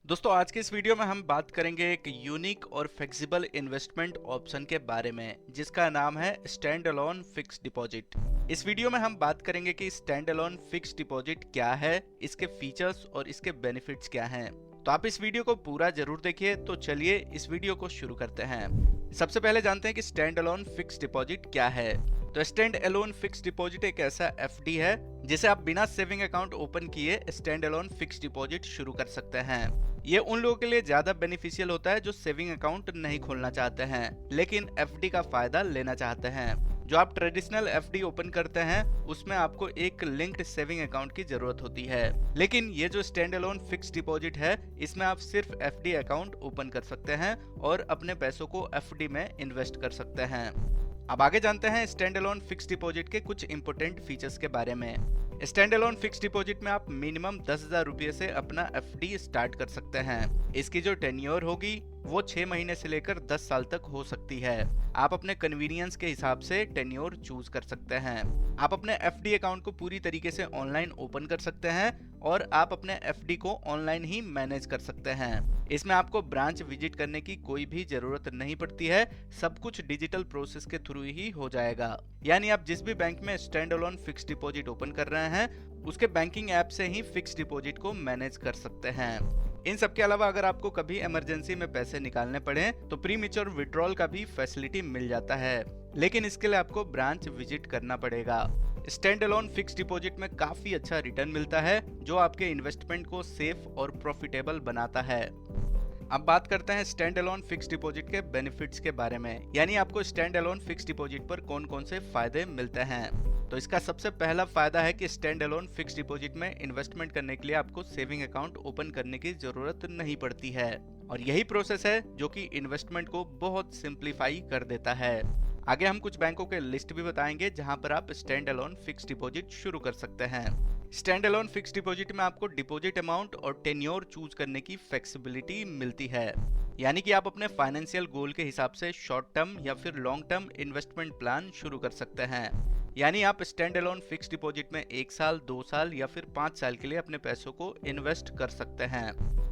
दोस्तों आज के इस वीडियो में हम बात करेंगे एक यूनिक और फ्लेक्सिबल इन्वेस्टमेंट ऑप्शन के बारे में जिसका नाम है स्टैंड अलोन फिक्स डिपॉजिट। इस वीडियो में हम बात करेंगे कि स्टैंड अलोन फिक्स डिपॉजिट क्या है, इसके फीचर्स और इसके बेनिफिट्स क्या हैं। तो आप इस वीडियो को पूरा जरूर देखिए। तो चलिए इस वीडियो को शुरू करते हैं। सबसे पहले जानते हैं कि स्टैंड अलोन फिक्स डिपॉजिट क्या है। तो स्टैंड अलोन फिक्स डिपॉजिट एक ऐसा एफडी है जिसे आप बिना सेविंग अकाउंट ओपन किए स्टैंड अलोन फिक्स डिपॉजिट शुरू कर सकते हैं। ये उन लोगों के लिए ज्यादा बेनिफिशियल होता है जो सेविंग अकाउंट नहीं खोलना चाहते हैं लेकिन एफडी का फायदा लेना चाहते हैं। जो आप ट्रेडिशनल एफडी ओपन करते हैं उसमें आपको एक लिंक्ड सेविंग अकाउंट की जरूरत होती है, लेकिन ये जो स्टैंड अलोन फिक्स डिपॉजिट है इसमें आप सिर्फ एफडी अकाउंट ओपन कर सकते हैं और अपने पैसों को एफडी में इन्वेस्ट कर सकते हैं। अब आगे जानते हैं स्टैंड अलोन फिक्स डिपॉजिट के कुछ इंपोर्टेंट फीचर्स के बारे में। स्टैंड अलोन फिक्स डिपॉजिट में आप मिनिमम 10,000 रुपये से अपना एफडी स्टार्ट कर सकते हैं। इसकी जो टेन्योर होगी वो 6 महीने से लेकर 10 साल तक हो सकती है। आप अपने कन्वीनियंस के हिसाब से टेन्योर चूज कर सकते हैं। आप अपने एफडी अकाउंट को पूरी तरीके से ऑनलाइन ओपन कर सकते हैं और आप अपने एफडी को ऑनलाइन ही मैनेज कर सकते हैं। इसमें आपको ब्रांच विजिट करने की कोई भी जरूरत नहीं पड़ती है, सब कुछ डिजिटल प्रोसेस के थ्रू ही हो जाएगा। यानी आप जिस भी बैंक में stand alone fix deposit open कर रहे हैं उसके बैंकिंग ऐप से ही फिक्स डिपॉजिट को मैनेज कर सकते हैं। इन सब के अलावा अगर आपको कभी इमरजेंसी में पैसे निकालने पड़े तो प्री मैच्योर विड्रॉल का भी फैसिलिटी मिल जाता है, लेकिन इसके लिए आपको ब्रांच विजिट करना पड़ेगा। स्टैंड अलोन फिक्स डिपॉजिट में काफी अच्छा रिटर्न मिलता है जो आपके इन्वेस्टमेंट को सेफ और प्रॉफिटेबल बनाता है। अब बात करते हैं स्टैंड अलोन फिक्स डिपॉजिट के बेनिफिट्स के बारे में, यानी आपको स्टैंड अलोन फिक्स डिपॉजिट पर कौन कौन से फायदे मिलते हैं। तो इसका सबसे पहला फायदा है कि स्टैंड अलोन फिक्स डिपॉजिट में इन्वेस्टमेंट करने के लिए आपको सेविंग अकाउंट ओपन करने की जरूरत नहीं पड़ती है, और यही प्रोसेस है जो कि इन्वेस्टमेंट को बहुत सिंप्लीफाई कर देता है। आगे हम कुछ बैंकों के लिस्ट भी बताएंगे जहां पर आप स्टैंड अलोन फिक्स डिपॉजिट शुरू कर सकते हैं। स्टैंड अलोन फिक्स डिपॉजिट में आपको डिपॉजिट अमाउंट और टेन्योर चूज करने की फ्लेक्सिबिलिटी मिलती है, यानी कि आप अपने फाइनेंशियल गोल के हिसाब से शॉर्ट टर्म या फिर लॉन्ग टर्म इन्वेस्टमेंट प्लान शुरू कर सकते हैं। यानी आप स्टैंड अलोन फिक्स डिपॉजिट में 1 साल, 2 साल या फिर 5 साल के लिए अपने पैसों को इन्वेस्ट कर सकते हैं।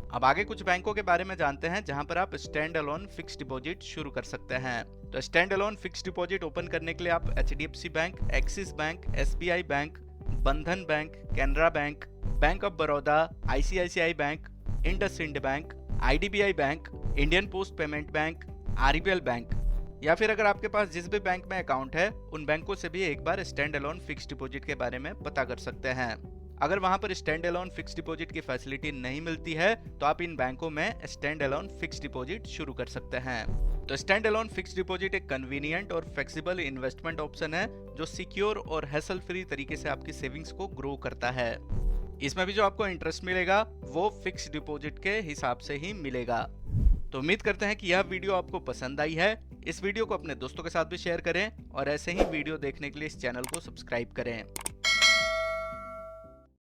अब आगे कुछ बैंकों के बारे में जानते हैं जहां पर आप स्टैंड अलोन फिक्स डिपॉजिट शुरू कर सकते हैं। तो stand alone fix deposit open करने के लिए आप HDFC bank, Axis bank, SBI bank, Bandhan bank, Canara bank, bank of Baroda, ICICI bank, IndusInd bank, IDBI bank, Indian post payment bank, RBL bank, या फिर अगर आपके पास जिस भी बैंक में अकाउंट है उन बैंकों से भी एक बार स्टैंड अलोन फिक्स डिपॉजिट के बारे में पता कर सकते हैं। अगर वहां पर स्टैंड अलोन फिक्स डिपॉजिट की फैसिलिटी नहीं मिलती है तो आप इन बैंकों में स्टैंड अलोन फिक्स डिपॉजिट शुरू कर सकते हैं। तो स्टैंड अलोन फिक्स डिपॉजिट एक कन्वीनियंट और फ्लेक्सिबल इन्वेस्टमेंट ऑप्शन है जो सिक्योर और हैसल फ्री तरीके से आपकी सेविंग्स को ग्रो करता है। इसमें भी जो आपको इंटरेस्ट मिलेगा वो फिक्स डिपॉजिट के हिसाब से ही मिलेगा। तो उम्मीद करते हैं कि यह वीडियो आपको पसंद आई है। इस वीडियो को अपने दोस्तों के साथ भी शेयर करें और ऐसे ही वीडियो देखने के लिए इस चैनल को सब्सक्राइब करें।